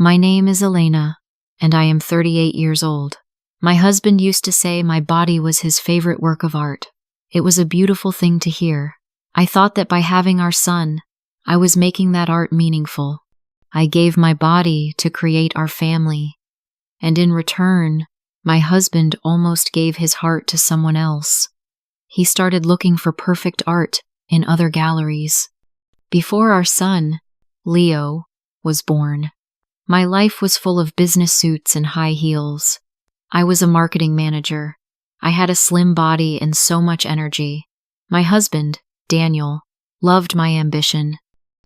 My name is Elena, and I am 38 years old. My husband used to say my body was his favorite work of art. It was a beautiful thing to hear. I thought that by having our son, I was making that art meaningful. I gave my body to create our family, and in return, my husband almost gave his heart to someone else. He started looking for perfect art in other galleries. Before our son, Leo, was born, my life was full of business suits and high heels. I was a marketing manager. I had a slim body and so much energy. My husband, Daniel, loved my ambition.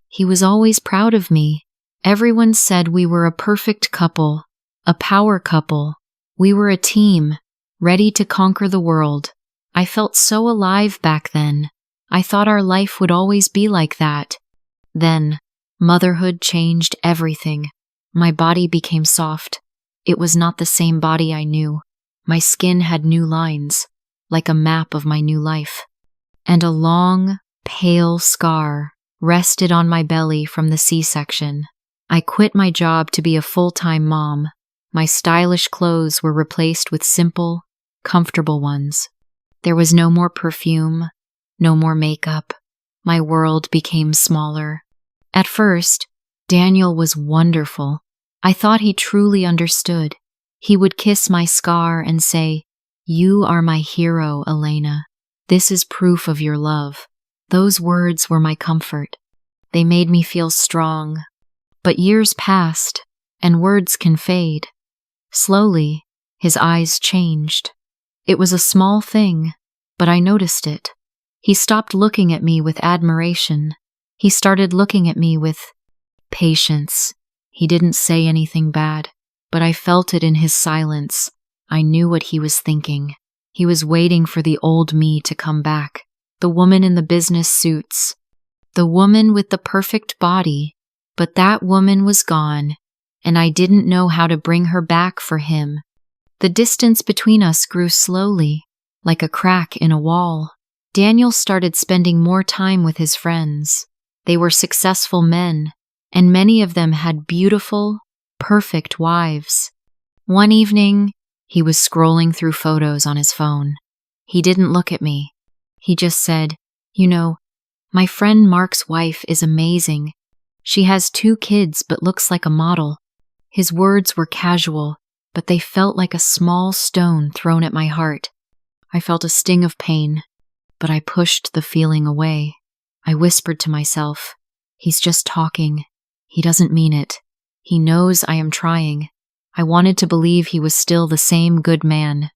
He was always proud of me. Everyone said we were a perfect couple, a power couple. We were a team, ready to conquer the world. I felt so alive back then. I thought our life would always be like that. Then, motherhood changed everything. My body became soft. It was not the same body I knew. My skin had new lines, like a map of my new life. And a long, pale scar rested on my belly from the C-section. I quit my job to be a full-time mom. My stylish clothes were replaced with simple, comfortable ones. There was no more perfume, no more makeup. My world became smaller. At first, Daniel was wonderful. I thought he truly understood. He would kiss my scar and say, "You are my hero, Elena. This is proof of your love." Those words were my comfort. They made me feel strong. But years passed, and words can fade. Slowly, his eyes changed. It was a small thing, but I noticed it. He stopped looking at me with admiration. He started looking at me with patience. He didn't say anything bad, but I felt it in his silence. I knew what he was thinking. He was waiting for the old me to come back. The woman in the business suits. The woman with the perfect body. But that woman was gone, and I didn't know how to bring her back for him. The distance between us grew slowly, like a crack in a wall. Daniel started spending more time with his friends. They were successful men, and many of them had beautiful, perfect wives. One evening, he was scrolling through photos on his phone. He didn't look at me. He just said, "You know, my friend Mark's wife is amazing. She has 2 kids but looks like a model." His words were casual, but they felt like a small stone thrown at my heart. I felt a sting of pain, but I pushed the feeling away. I whispered to myself, "He's just talking. He doesn't mean it. He knows I am trying." I wanted to believe he was still the same good man.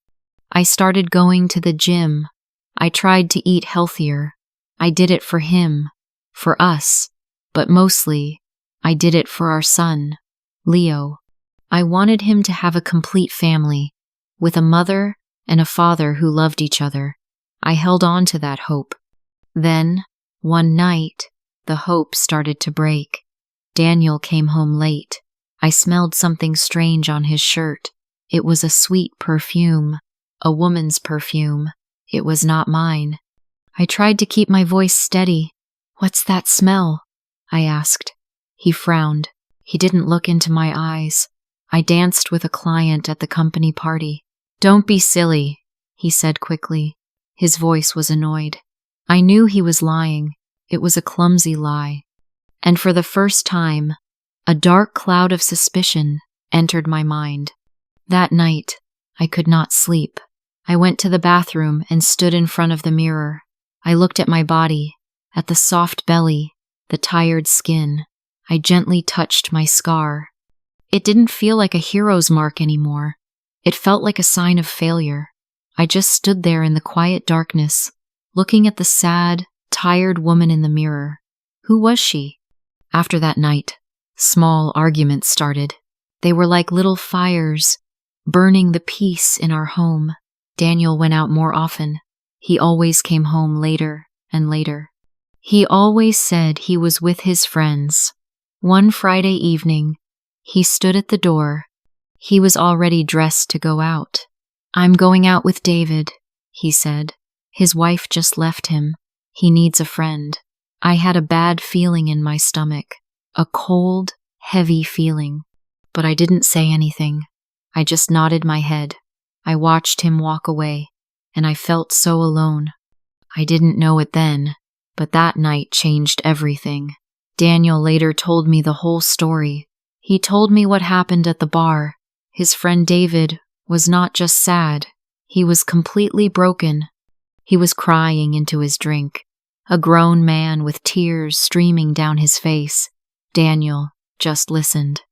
I started going to the gym. I tried to eat healthier. I did it for him, for us. But mostly, I did it for our son, Leo. I wanted him to have a complete family, with a mother and a father who loved each other. I held on to that hope. Then, one night, the hope started to break. Daniel came home late. I smelled something strange on his shirt. It was a sweet perfume, a woman's perfume. It was not mine. I tried to keep my voice steady. "What's that smell?" I asked. He frowned. He didn't look into my eyes. I danced with a client at the company party. "Don't be silly," he said quickly. His voice was annoyed. I knew he was lying. It was a clumsy lie. And for the first time, a dark cloud of suspicion entered my mind. That night, I could not sleep. I went to the bathroom and stood in front of the mirror. I looked at my body, at the soft belly, the tired skin. I gently touched my scar. It didn't feel like a hero's mark anymore. It felt like a sign of failure. I just stood there in the quiet darkness, looking at the sad, tired woman in the mirror. Who was she? After that night, small arguments started. They were like little fires, burning the peace in our home. Daniel went out more often. He always came home later and later. He always said he was with his friends. One Friday evening, he stood at the door. He was already dressed to go out. "I'm going out with David," he said. "His wife just left him. He needs a friend." I had a bad feeling in my stomach, a cold, heavy feeling. but I didn't say anything. I just nodded my head. I watched him walk away, and I felt so alone. I didn't know it then, but that night changed everything. Daniel later told me the whole story. He told me what happened at the bar. His friend David was not just sad, he was completely broken. He was crying into his drink, a grown man with tears streaming down his face. Daniel just listened.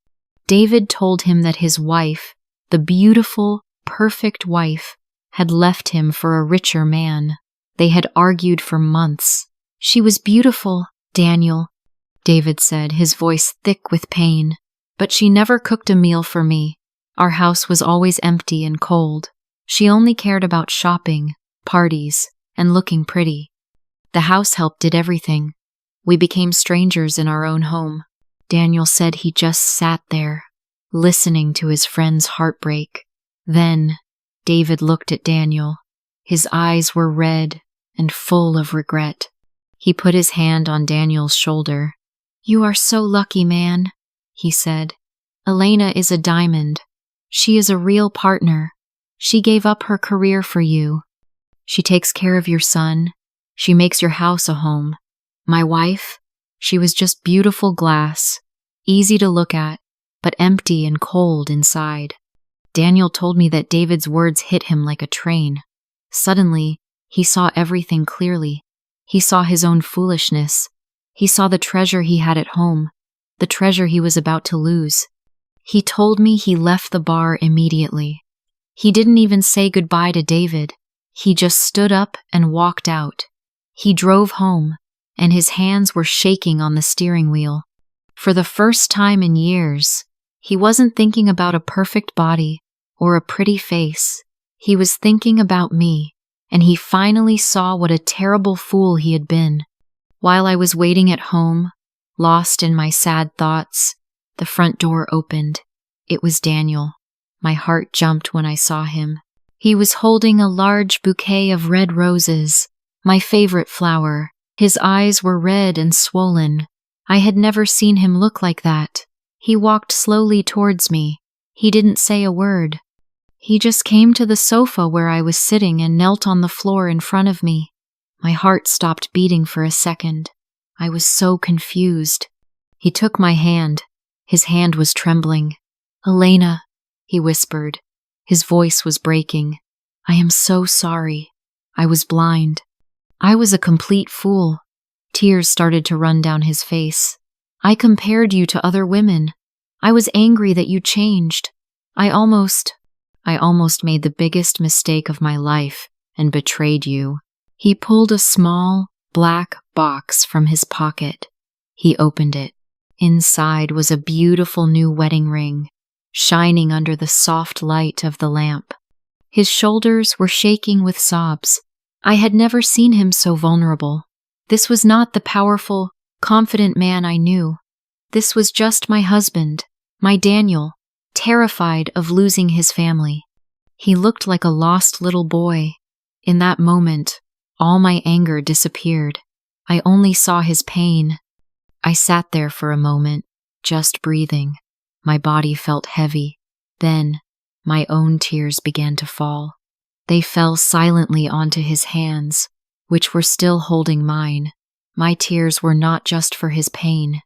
David told him that his wife, the beautiful, perfect wife, had left him for a richer man. They had argued for months. She was beautiful, Daniel, David said, his voice thick with pain. But she never cooked a meal for me. Our house was always empty and cold. She only cared about shopping, parties, and looking pretty. The house help did everything. We became strangers in our own home. Daniel said he just sat there, listening to his friend's heartbreak. Then, David looked at Daniel. His eyes were red and full of regret. He put his hand on Daniel's shoulder. "You are so lucky, man," he said. "Elena is a diamond. She is a real partner. She gave up her career for you. She takes care of your son. She makes your house a home. My wife, she was just beautiful glass, easy to look at, but empty and cold inside." Daniel told me that David's words hit him like a train. Suddenly, he saw everything clearly. He saw his own foolishness. He saw the treasure he had at home, the treasure he was about to lose. He told me he left the bar immediately. He didn't even say goodbye to David. He just stood up and walked out. He drove home, and his hands were shaking on the steering wheel. For the first time in years, he wasn't thinking about a perfect body or a pretty face. He was thinking about me, and he finally saw what a terrible fool he had been. While I was waiting at home, lost in my sad thoughts, the front door opened. It was Daniel. My heart jumped when I saw him. He was holding a large bouquet of red roses, my favorite flower. His eyes were red and swollen. I had never seen him look like that. He walked slowly towards me. He didn't say a word. He just came to the sofa where I was sitting and knelt on the floor in front of me. My heart stopped beating for a second. I was so confused. He took my hand. His hand was trembling. "Elena," he whispered. His voice was breaking. "I am so sorry. I was blind. I was a complete fool." Tears started to run down his face. "I compared you to other women. I was angry that you changed. I almost made the biggest mistake of my life and betrayed you." He pulled a small, black box from his pocket. He opened it. Inside was a beautiful new wedding ring, shining under the soft light of the lamp. His shoulders were shaking with sobs. I had never seen him so vulnerable. This was not the powerful, confident man I knew. This was just my husband, my Daniel, terrified of losing his family. He looked like a lost little boy. In that moment, all my anger disappeared. I only saw his pain. I sat there for a moment, just breathing. My body felt heavy. Then, my own tears began to fall. They fell silently onto his hands, which were still holding mine. My tears were not just for his pain.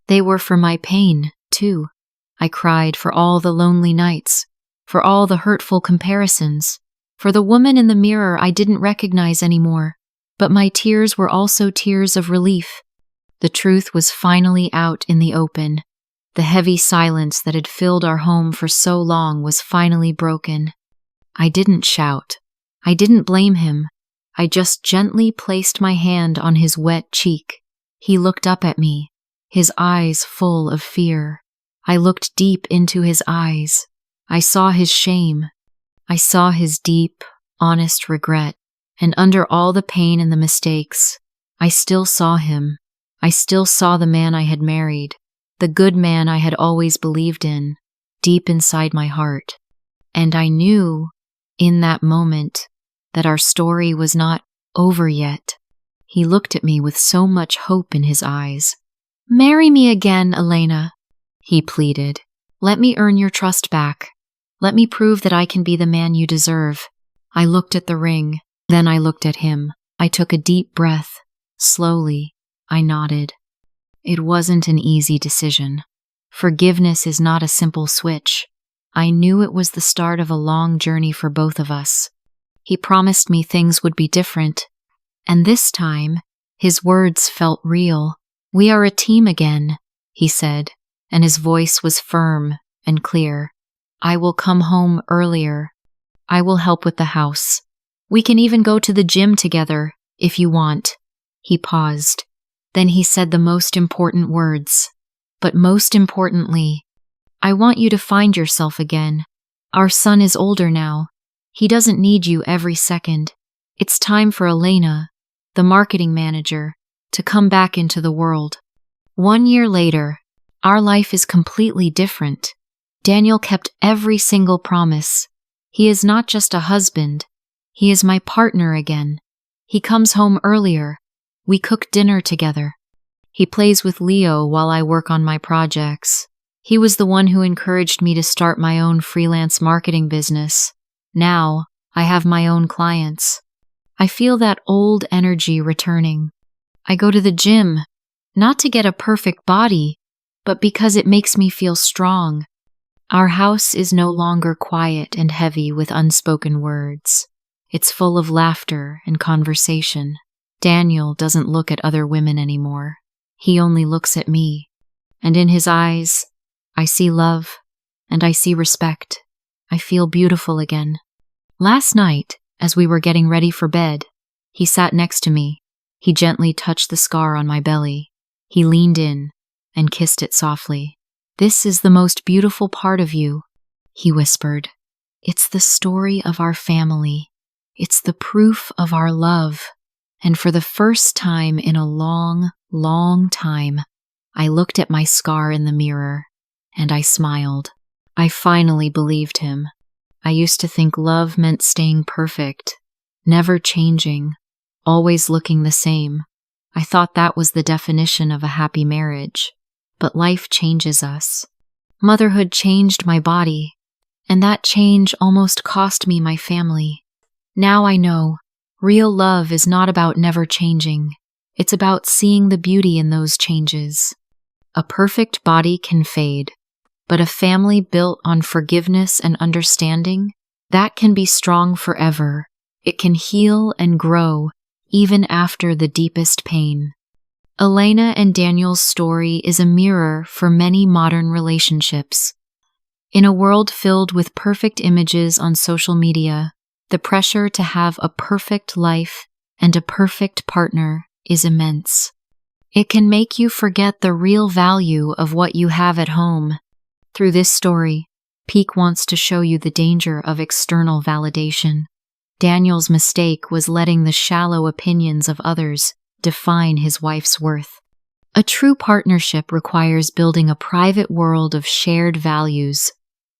They were for my pain, too. I cried for all the lonely nights, for all the hurtful comparisons, for the woman in the mirror I didn't recognize anymore. But my tears were also tears of relief. The truth was finally out in the open. The heavy silence that had filled our home for so long was finally broken. I didn't shout. I didn't blame him. I just gently placed my hand on his wet cheek. He looked up at me, his eyes full of fear. I looked deep into his eyes. I saw his shame. I saw his deep, honest regret. And under all the pain and the mistakes, I still saw him. I still saw the man I had married, the good man I had always believed in, deep inside my heart. And I knew, in that moment, that our story was not over yet. He looked at me with so much hope in his eyes. "Marry me again, Elena," he pleaded. Let me earn your trust back. Let me prove that I can be the man you deserve. I looked at the ring, then I looked at him. I took a deep breath. Slowly, I nodded. It wasn't an easy decision. Forgiveness is not a simple switch. I knew it was the start of a long journey for both of us. He promised me things would be different, and this time, his words felt real. "We are a team again," he said, and his voice was firm and clear. "I will come home earlier. I will help with the house. We can even go to the gym together, if you want." He paused. Then he said the most important words. "But most importantly, I want you to find yourself again. Our son is older now. He doesn't need you every second. It's time for Elena, the marketing manager, to come back into the world." 1 year later, our life is completely different. Daniel kept every single promise. He is not just a husband. He is my partner again. He comes home earlier. We cook dinner together. He plays with Leo while I work on my projects. He was the one who encouraged me to start my own freelance marketing business. Now, I have my own clients. I feel that old energy returning. I go to the gym, not to get a perfect body, but because it makes me feel strong. Our house is no longer quiet and heavy with unspoken words. It's full of laughter and conversation. Daniel doesn't look at other women anymore. He only looks at me. And in his eyes, I see love, and I see respect. I feel beautiful again. Last night, as we were getting ready for bed, he sat next to me. He gently touched the scar on my belly. He leaned in and kissed it softly. "This is the most beautiful part of you," he whispered. "It's the story of our family. It's the proof of our love." And for the first time in a long, long time, I looked at my scar in the mirror, and I smiled. I finally believed him. I used to think love meant staying perfect, never changing, always looking the same. I thought that was the definition of a happy marriage. But life changes us. Motherhood changed my body, and that change almost cost me my family. Now I know, real love is not about never changing. It's about seeing the beauty in those changes. A perfect body can fade, but a family built on forgiveness and understanding, that can be strong forever. It can heal and grow, even after the deepest pain. Elena and Daniel's story is a mirror for many modern relationships. In a world filled with perfect images on social media, the pressure to have a perfect life and a perfect partner is immense. It can make you forget the real value of what you have at home. Through this story, Peak wants to show you the danger of external validation. Daniel's mistake was letting the shallow opinions of others define his wife's worth. A true partnership requires building a private world of shared values,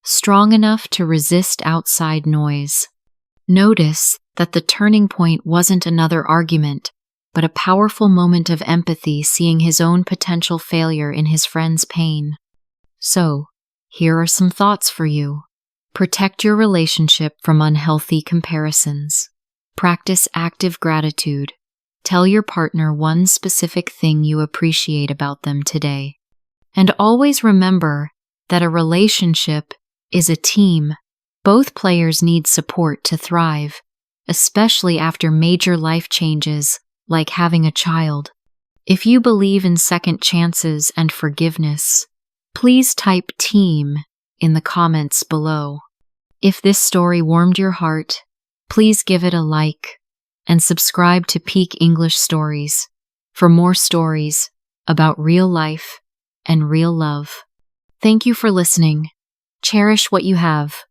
strong enough to resist outside noise. Notice that the turning point wasn't another argument, but a powerful moment of empathy, seeing his own potential failure in his friend's pain. So, here are some thoughts for you. Protect your relationship from unhealthy comparisons. Practice active gratitude. Tell your partner one specific thing you appreciate about them today. And always remember that a relationship is a team. Both players need support to thrive, especially after major life changes like having a child. If you believe in second chances and forgiveness, please type team in the comments below. If this story warmed your heart, please give it a like and subscribe to Peak English Stories for more stories about real life and real love. Thank you for listening. Cherish what you have